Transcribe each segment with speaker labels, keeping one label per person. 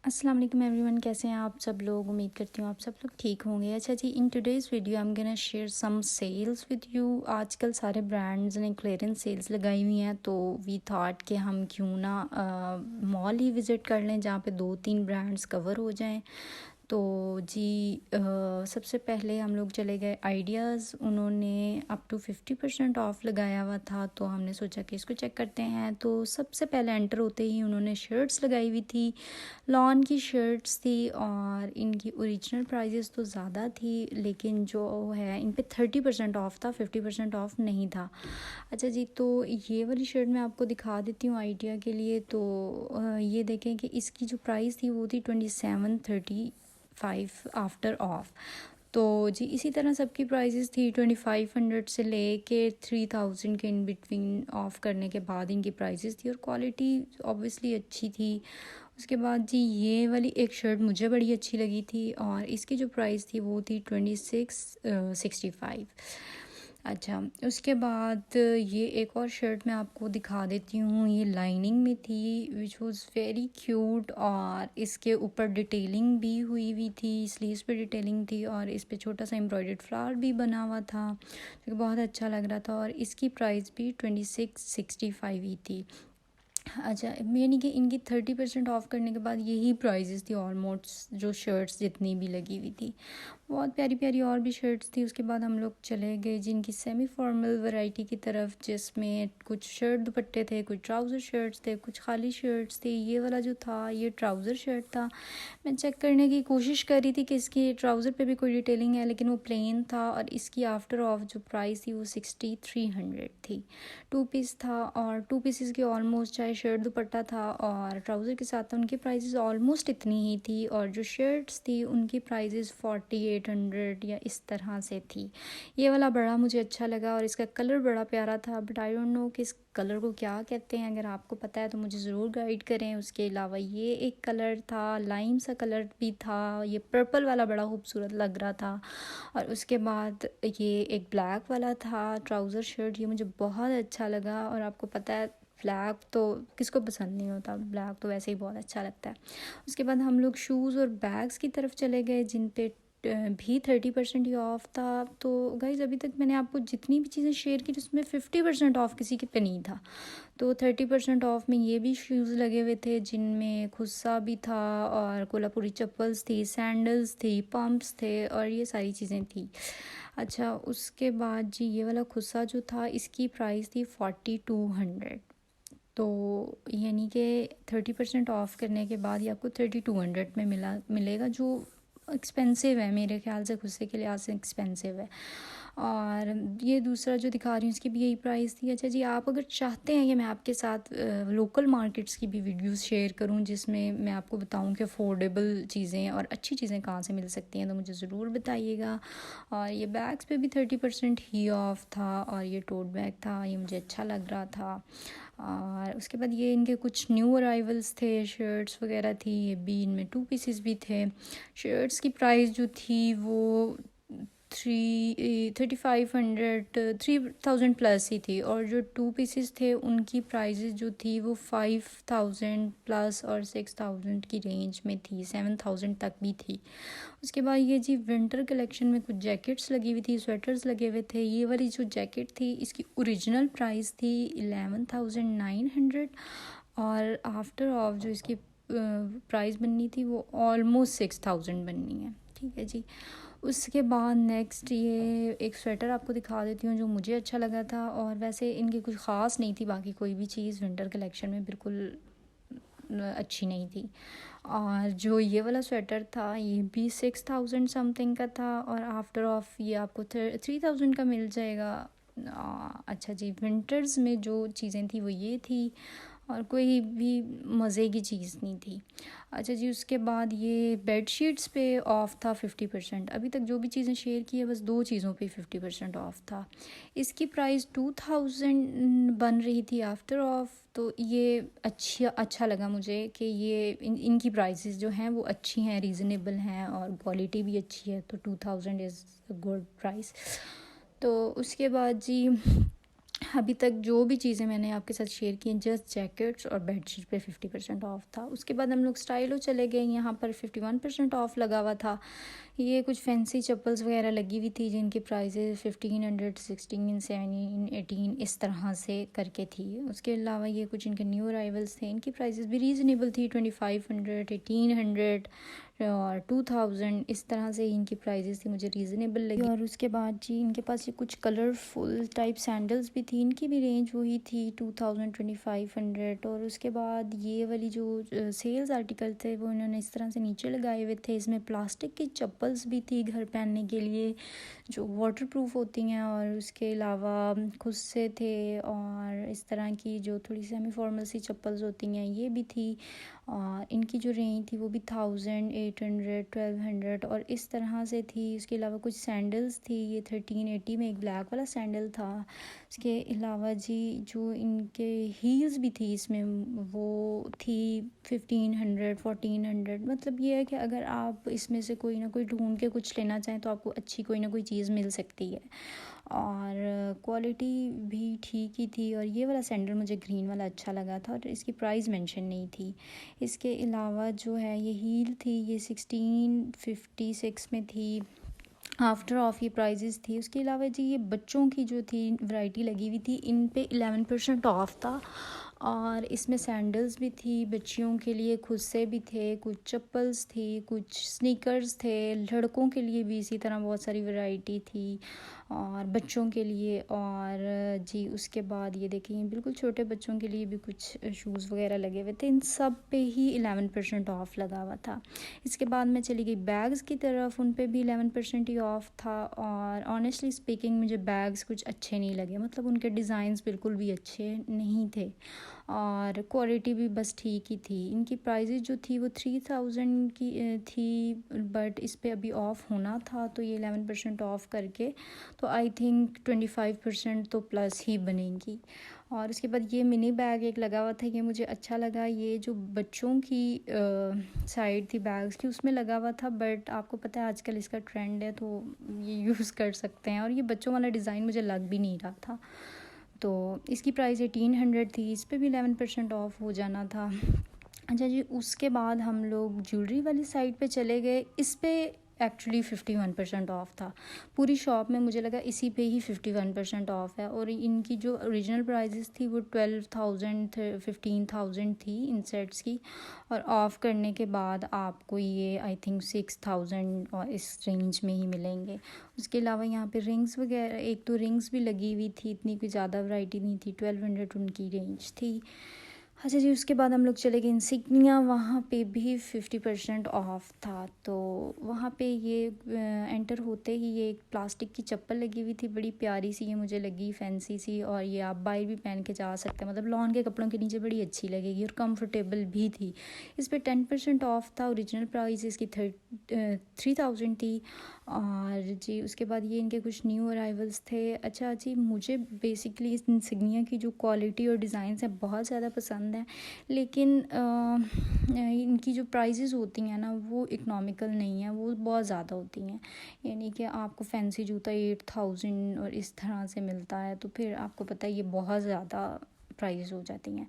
Speaker 1: अस्सलाम वालेकुम एवरीवन, कैसे हैं आप सब लोग। उम्मीद करती हूँ आप सब लोग ठीक होंगे। अच्छा जी, in today's video I am gonna share some sales with you. आजकल सारे ब्रांड्स ने क्लियरेंस सेल्स लगाई हुई हैं, तो वी थॉट कि हम क्यों ना मॉल ही विज़िट कर लें जहाँ पे 2-3 ब्रांड्स कवर हो जाएं। तो जी सबसे पहले हम लोग चले गए आइडियाज़। उन्होंने अप टू 50% ऑफ़ लगाया हुआ था, तो हमने सोचा कि इसको चेक करते हैं। तो सबसे पहले एंटर होते ही उन्होंने शर्ट्स लगाई हुई थी, लॉन की शर्ट्स थी, और इनकी ओरिजिनल प्राइजेस तो ज़्यादा थी, लेकिन जो है इन पे 30% ऑफ़ था, 50% ऑफ़ नहीं था। अच्छा जी, तो ये वाली शर्ट मैं आपको दिखा देती हूँ आइडिया के लिए। तो ये देखें कि इसकी जो प्राइस थी वो थी 2735 आफ्टर ऑफ। तो जी इसी तरह सबकी प्राइसेस थी 2500 से ले के 3000 के इन बिटवीन ऑफ़ करने के बाद इनकी प्राइसेस थी, और क्वालिटी ऑब्वियसली अच्छी थी। उसके बाद जी ये वाली एक शर्ट मुझे बड़ी अच्छी लगी थी, और इसकी जो प्राइस थी वो थी 2665। अच्छा, उसके बाद ये एक और शर्ट मैं आपको दिखा देती हूँ। ये लाइनिंग में थी, विच वाज वेरी क्यूट, और इसके ऊपर डिटेलिंग भी हुई हुई थी, स्लीव्स पे डिटेलिंग थी, और इस पे छोटा सा एम्ब्रॉयडर्ड फ्लावर भी बना हुआ था, जो कि बहुत अच्छा लग रहा था। और इसकी प्राइस भी 2665 ही थी। अच्छा, यानी कि इनकी 30% ऑफ़ करने के बाद यही प्राइजेस थी ऑलमोस्ट, जो शर्ट्स जितनी भी लगी हुई थी। बहुत प्यारी प्यारी और भी शर्ट्स थी। उसके बाद हम लोग चले गए जिनकी सेमी फॉर्मल वैरायटी की तरफ, जिसमें कुछ शर्ट दुपट्टे थे, कुछ ट्राउज़र शर्ट्स थे, कुछ खाली शर्ट्स थी। ये वाला जो था ये ट्राउज़र शर्ट था। मैं चेक करने की कोशिश कर रही थी कि इसकी ट्राउज़र पे भी कोई डिटेलिंग है, लेकिन वो प्लेन था, और इसकी आफ्टर ऑफ जो प्राइस थी वो 6300 थी। 2 पीस था, और 2 पीसेस की ऑलमोस्ट, चाहे शर्ट दुपट्टा था और ट्राउज़र के साथ था, उनकी प्राइसेस ऑलमोस्ट इतनी ही थी। और जो शर्ट्स थी उनकी प्राइसेस 4800 या इस तरह से थी। ये वाला बड़ा मुझे अच्छा लगा, और इसका कलर बड़ा प्यारा था, बट आई डोंट नो कि इस कलर को क्या कहते हैं। अगर आपको पता है तो मुझे ज़रूर गाइड करें। उसके अलावा ये एक कलर था, लाइम सा कलर भी था, ये पर्पल वाला बड़ा खूबसूरत लग रहा था। और उसके बाद ये एक ब्लैक वाला था ट्राउज़र शर्ट, ये मुझे बहुत अच्छा लगा। और आपको पता है ब्लैक तो किसको पसंद नहीं होता, ब्लैक तो वैसे ही बहुत अच्छा लगता है। उसके बाद हम लोग शूज़ और बैग्स की तरफ चले गए, जिन पे भी 30% ही ऑफ़ था। तो गाइज़, अभी तक मैंने आपको जितनी भी चीज़ें शेयर की उसमें 50% ऑफ़ किसी के पे नहीं था। तो 30% ऑफ़ में ये भी शूज़ लगे हुए थे, जिनमें खुस्सा भी था, और कोल्हापुरी चप्पल्स थी, सैंडल्स थी, पम्प्स थे, और ये सारी चीज़ें थी। अच्छा, उसके बाद जी ये वाला खुस्सा जो था इसकी प्राइस थी 4200। तो यानी कि 30% ऑफ़ करने के बाद ये आपको 3200 में मिलेगा, जो एक्सपेंसिव है मेरे ख्याल से, खुस्से के लिहाज से एक्सपेंसिव है। और ये दूसरा जो दिखा रही हूँ इसकी भी यही प्राइस थी। अच्छा जी, आप अगर चाहते हैं कि मैं आपके साथ लोकल मार्केट्स की भी वीडियोस शेयर करूँ, जिसमें मैं आपको बताऊँ कि अफोर्डेबल चीज़ें और अच्छी चीज़ें कहाँ से मिल सकती हैं, तो मुझे ज़रूर बताइएगा। और ये बैग्स पे भी 30% ही ऑफ था, और ये टोट बैग था, ये मुझे अच्छा लग रहा था। और उसके बाद ये इनके कुछ न्यू अराइवल्स थे, शर्ट्स वगैरह थी, ये भी इनमें 2 पीसेस भी थे। शर्ट्स की प्राइस जो थी वो 3000 प्लस ही थी, और जो 2 पीसेस थे उनकी प्राइजेज़ जो थी वो 5000 प्लस और 6000 की रेंज में थी, 7000 तक भी थी। उसके बाद ये जी विंटर कलेक्शन में कुछ जैकेट्स लगी हुई थी, स्वेटर्स लगे हुए थे। ये वाली जो जैकेट थी इसकी ओरिजिनल प्राइस थी 11900, और आफ्टर ऑफ जो इसकी प्राइस बननी थी वो ऑलमोस्ट 6000 बननी है। ठीक है जी। उसके बाद नेक्स्ट ये एक स्वेटर आपको दिखा देती हूँ जो मुझे अच्छा लगा था, और वैसे इनकी कुछ ख़ास नहीं थी बाकी कोई भी चीज़ विंटर कलेक्शन में, बिल्कुल अच्छी नहीं थी। और जो ये वाला स्वेटर था ये भी 6000 समथिंग का था, और आफ्टर ऑफ ये आपको 3000 का मिल जाएगा। अच्छा जी, विंटर्स में जो चीज़ें थी वो ये थी, और कोई भी मज़े की चीज़ नहीं थी। अच्छा जी, उसके बाद ये बेड शीट्स पे ऑफ़ था 50%। अभी तक जो भी चीज़ें शेयर की है बस 2 चीज़ों पे 50% ऑफ़ था। इसकी प्राइस 2000 बन रही थी आफ्टर ऑफ़। तो ये अच्छा लगा मुझे कि ये इनकी प्राइसेस जो हैं वो अच्छी हैं, रीज़नेबल हैं, और क्वालिटी भी अच्छी है, तो 2000 इज़ अ गुड प्राइस। तो उसके बाद जी अभी तक जो भी चीज़ें मैंने आपके साथ शेयर की हैं, जस्ट जैकेट्स और बेडशीट पे 50% ऑफ था। उसके बाद हम लोग स्टाइलो चले गए, यहाँ पर 51% ऑफ लगा हुआ था। ये कुछ फैंसी चप्पल्स वगैरह लगी हुई थी जिनकी प्राइसेस 1500, 16, 17, 18 इस तरह से करके थी। उसके अलावा ये कुछ इनके न्यू अराइवल्स थे, इनकी प्राइसेस भी रीज़नेबल थी, 2500, 1800 और 2000 इस तरह से इनकी प्राइजेस थी, मुझे रीज़नेबल लगी। और उसके बाद जी इनके पास ये कुछ कलरफुल टाइप सैंडल्स भी थी, इनकी भी रेंज वही थी 2000, 2500। और उसके बाद ये वाली जो सेल्स आर्टिकल थे वो इन्होंने इस तरह से नीचे लगाए हुए थे। इसमें प्लास्टिक की चप्पल्स भी थी घर पहनने के लिए जो वाटर प्रूफ होती हैं, और उसके अलावा खुद से थे, और इस तरह की जो थोड़ी सेमी फॉर्मल सी चप्पल्स होती हैं ये भी थी। और इनकी जो रेंज थी वो भी 1000, 800, 1200 और इस तरह से थी। उसके अलावा कुछ सैंडल्स थी, ये 1380 में एक ब्लैक वाला सैंडल था। उसके अलावा जी जो इनके हील्स भी थी इसमें वो थी 1500, 1400। मतलब ये है कि अगर आप इसमें से कोई ना कोई ढूंढ के कुछ लेना चाहें तो आपको अच्छी कोई ना कोई चीज़ मिल सकती है, और क्वालिटी भी ठीक ही थी। और ये वाला सैंडल मुझे ग्रीन वाला अच्छा लगा था और इसकी प्राइस मेंशन नहीं थी। इसके अलावा जो है ये हील थी, ये 1656 में थी, आफ्टर ऑफ ये प्राइजेस थी। उसके अलावा जी ये बच्चों की जो थी वैरायटी लगी हुई थी, इन पे 11% ऑफ था, और इसमें सैंडल्स भी थी बच्चियों के लिए, खुद से भी थे, कुछ चप्पल्स थी, कुछ स्नीकर्स थे, लड़कों के लिए भी इसी तरह बहुत सारी वैरायटी थी और बच्चों के लिए। और जी उसके बाद ये देखिए बिल्कुल छोटे बच्चों के लिए भी कुछ शूज़ वगैरह लगे हुए थे, इन सब पे ही 11% ऑफ लगा हुआ था। इसके बाद मैं चली गई बैग्स की तरफ, उन पे भी 11% ही ऑफ था। और ऑनेस्टली स्पीकिंग मुझे बैग्स कुछ अच्छे नहीं लगे, मतलब उनके डिज़ाइंस बिल्कुल भी अच्छे नहीं थे और क्वालिटी भी बस ठीक ही थी। इनकी प्राइजेज़ जो थी वो 3000 की थी, बट इस पे अभी ऑफ़ होना था तो ये 11% ऑफ़ करके तो आई थिंक 25% तो प्लस ही बनेंगी। और उसके बाद ये मिनी बैग एक लगा हुआ था, ये मुझे अच्छा लगा। ये जो बच्चों की साइड थी बैग्स की उसमें लगा हुआ था, बट आपको पता है आजकल इसका ट्रेंड है तो ये यूज़ कर सकते हैं। और ये बच्चों वाला डिज़ाइन मुझे लग भी नहीं रहा था, तो इसकी प्राइस 1800 थी, इस पे भी 11% ऑफ हो जाना था। अच्छा जी उसके बाद हम लोग ज्वेलरी वाली साइड पे चले गए, इस पे एक्चुअली 51% ऑफ था पूरी शॉप में। मुझे लगा इसी पे ही 51% ऑफ है, और इनकी जो ओरिजिनल प्राइसेस थी वो 12,000 15,000 थी इन सेट्स की, और ऑफ़ करने के बाद आपको ये आई थिंक 6,000 और इस रेंज में ही मिलेंगे। उसके अलावा यहाँ पे रिंग्स वगैरह, एक तो रिंग्स भी लगी हुई थी, इतनी कोई ज़्यादा वैरायटी नहीं थी, 1200 उनकी रेंज थी। अच्छा जी उसके बाद हम लोग चले गए इंसिग्निया, वहाँ पे भी 50% ऑफ था। तो वहाँ पे ये एंटर होते ही ये एक प्लास्टिक की चप्पल लगी हुई थी, बड़ी प्यारी सी, ये मुझे लगी फैंसी सी, और ये आप बाहर भी पहन के जा सकते हैं, मतलब लॉन के कपड़ों के नीचे बड़ी अच्छी लगेगी और कंफर्टेबल भी थी। इस पर 10% ऑफ था, ओरिजिनल प्राइस इसकी 3000 थी। और जी उसके बाद ये इनके कुछ न्यू अराइवल्स थे। अच्छा जी मुझे बेसिकली इस इंसिग्निया की जो क्वालिटी और डिज़ाइंस है बहुत ज़्यादा पसंद है, लेकिन इनकी जो प्राइजेज़ होती हैं ना वो इकनॉमिकल नहीं है, वो बहुत ज़्यादा होती हैं। यानी कि आपको फैंसी जूता 8000 और इस तरह से मिलता है, तो फिर आपको पता है ये बहुत ज़्यादा प्राइस हो जाती हैं।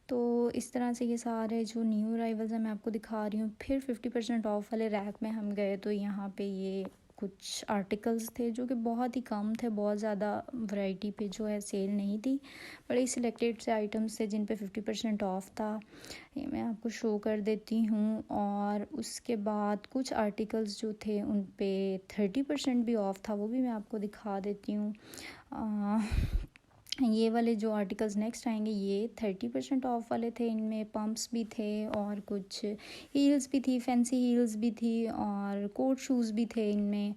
Speaker 1: तो इस तरह से ये सारे जो न्यू अराइवल्स हैं मैं आपको दिखा रही हूँ। फिर 50% ऑफ वाले रैक में हम गए तो यहाँ पे ये कुछ आर्टिकल्स थे जो कि बहुत ही कम थे, बहुत ज़्यादा वैरायटी पे जो है सेल नहीं थी, बड़े सिलेक्टेड से आइटम्स थे जिन पे 50% ऑफ था। ये मैं आपको शो कर देती हूँ। और उसके बाद कुछ आर्टिकल्स जो थे उन पे 30% भी ऑफ था, वो भी मैं आपको दिखा देती हूँ। ये वाले जो आर्टिकल्स नेक्स्ट आएंगे ये 30% ऑफ वाले थे, इनमें पम्प्स भी थे और कुछ हील्स भी थी, फैंसी हील्स भी थी और कोट शूज़ भी थे इनमें,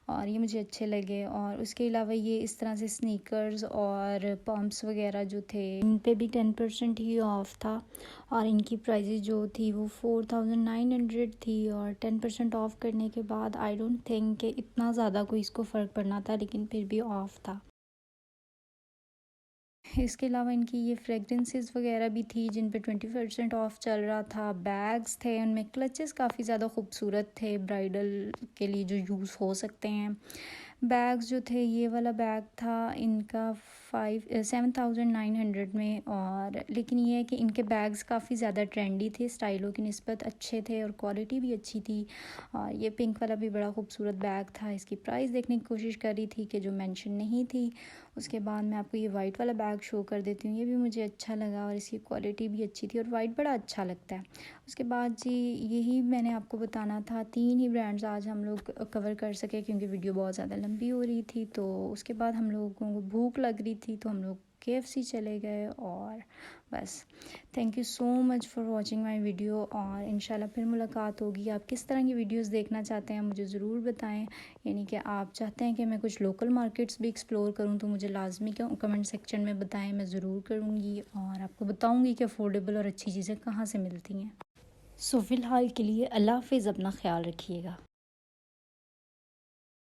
Speaker 1: और ये मुझे अच्छे लगे। और उसके अलावा ये इस तरह से स्नीकर्स और पम्प्स वगैरह जो थे इन पे भी 10% ही ऑफ था, और इनकी प्राइजेस जो थी वो 4900 थी, और 10% ऑफ करने के बाद आई डोंट थिंक कि इतना ज़्यादा कोई इसको फ़र्क पड़ना था, लेकिन फिर भी ऑफ था। इसके अलावा इनकी ये फ्रेगरेंसेस वगैरह भी थी जिन पे 20% ऑफ चल रहा था। बैग्स थे, उनमें क्लचेस काफ़ी ज़्यादा खूबसूरत थे, ब्राइडल के लिए जो यूज़ हो सकते हैं। बैग्स जो थे, ये वाला बैग था, इनका 7,900 में। और लेकिन ये है कि इनके बैग्स काफ़ी ज़्यादा ट्रेंडी थे, स्टाइलों की निस्बत अच्छे थे और क्वालिटी भी अच्छी थी। और ये पिंक वाला भी बड़ा खूबसूरत बैग था। इसकी प्राइस देखने की कोशिश कर रही थी कि जो मेंशन नहीं थी। उसके बाद मैं आपको ये वाइट वाला बैग शो कर देती हूँ। ये भी मुझे अच्छा लगा और इसकी क्वालिटी भी अच्छी थी और वाइट बड़ा अच्छा लगता है। उसके बाद जी यही मैंने आपको बताना था। 3 ही ब्रांड्स आज हम लोग कवर कर सके क्योंकि वीडियो बहुत ज़्यादा लंबी हो रही थी। तो उसके बाद हम लोगों को भूख लग रही थी तो हम लोग KFC चले गए और बस। Thank you so much for watching my video और इंशाल्लाह फिर मुलाकात होगी। आप किस तरह की वीडियोस देखना चाहते हैं मुझे ज़रूर बताएं। यानी कि आप चाहते हैं कि मैं कुछ लोकल मार्केट्स भी एक्सप्लोर करूं तो मुझे लाजमी कमेंट सेक्शन में बताएं, मैं ज़रूर करूंगी और आपको बताऊंगी कि अफोर्डेबल और अच्छी चीज़ें कहाँ से मिलती हैं। सो फ़िलहाल के लिए अल्लाह हाफ़िज़, अपना ख्याल रखिएगा।